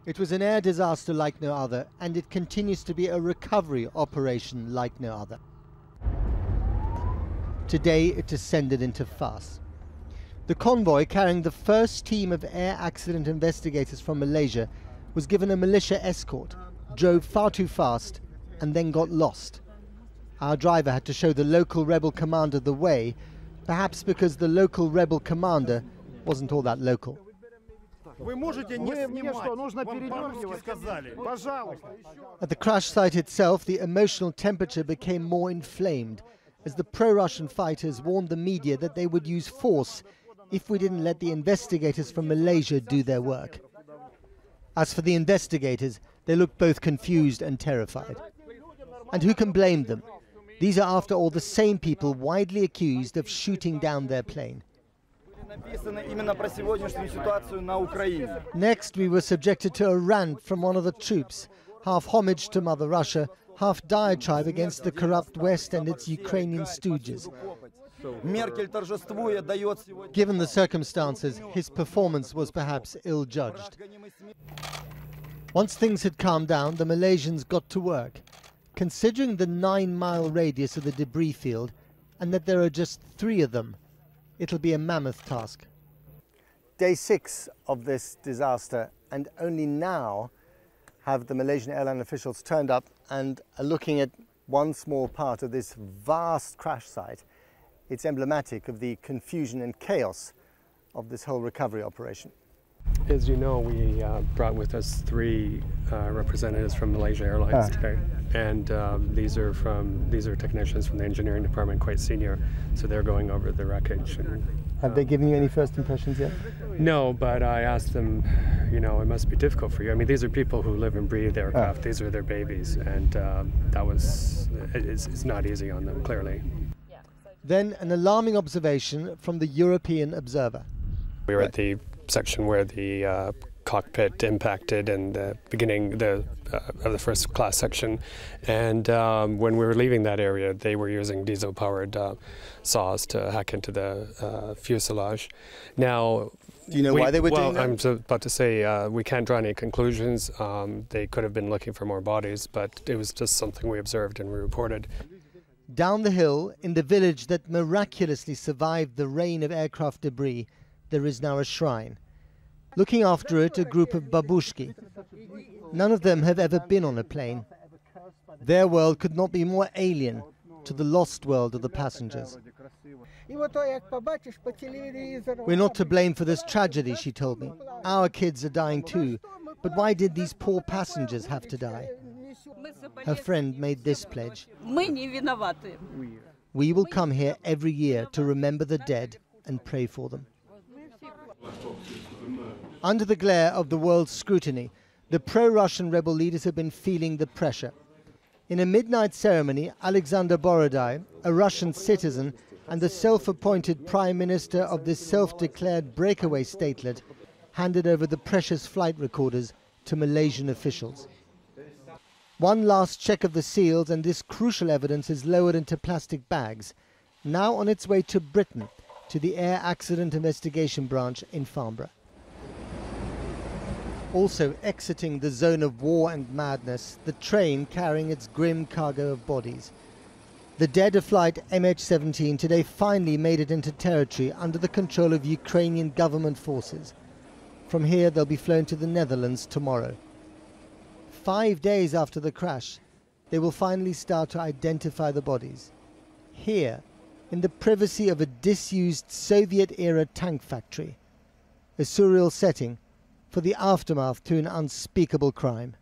It was an air disaster like no other, and it continues to be a recovery operation like no other. Today it descended into farce. The convoy carrying the first team of air accident investigators from Malaysia was given a militia escort, drove far too fast, and then got lost. Our driver had to show the local rebel commander the way, perhaps because the local rebel commander wasn't all that local. At the crash site itself, the emotional temperature became more inflamed as the pro-Russian fighters warned the media that they would use force if we didn't let the investigators from Malaysia do their work. As for the investigators, they looked both confused and terrified. And who can blame them? These are, after all, the same people widely accused of shooting down their plane. Next, we were subjected to a rant from one of the troops, half homage to Mother Russia, half diatribe against the corrupt West and its Ukrainian stooges. Given the circumstances, his performance was perhaps ill-judged. Once things had calmed down, the Malaysians got to work. Considering the 9-mile radius of the debris field, and that there are just 3 of them, it'll be a mammoth task. Day 6 of this disaster, and only now have the Malaysian airline officials turned up and are looking at one small part of this vast crash site. It's emblematic of the confusion and chaos of this whole recovery operation. As you know, we brought with us 3 representatives from Malaysian Airlines today, and these are technicians from the engineering department, quite senior, so they're going over the wreckage. And, have they given you any first impressions yet? No, but I asked them, you know, it must be difficult for you. I mean, these are people who live and breathe aircraft. These are their babies, and it's not easy on them, clearly. Then an alarming observation from the European observer. We were at the section where the cockpit impacted and the beginning of the first class section, and when we were leaving that area, they were using diesel-powered saws to hack into the fuselage. Now, do you know why they were doing that? I'm about to say we can't draw any conclusions. They could have been looking for more bodies, but it was just something we observed and we reported. Down the hill, in the village that miraculously survived the rain of aircraft debris, there is now a shrine. Looking after it, a group of babushki. None of them have ever been on a plane. Their world could not be more alien to the lost world of the passengers. We're not to blame for this tragedy, she told me. Our kids are dying too. But why did these poor passengers have to die? Her friend made this pledge. We will come here every year to remember the dead and pray for them. Under the glare of the world's scrutiny, the pro-Russian rebel leaders have been feeling the pressure. In a midnight ceremony, Alexander Borodai, a Russian citizen and the self-appointed prime minister of this self-declared breakaway statelet, handed over the precious flight recorders to Malaysian officials. One last check of the seals and this crucial evidence is lowered into plastic bags, now on its way to Britain, to the Air Accident Investigation Branch in Farnborough. Also exiting the zone of war and madness, the train carrying its grim cargo of bodies. The dead of flight MH17 today finally made it into territory under the control of Ukrainian government forces. From here they'll be flown to the Netherlands tomorrow. 5 days after the crash, they will finally start to identify the bodies. Here, in the privacy of a disused Soviet-era tank factory. A surreal setting for the aftermath to an unspeakable crime.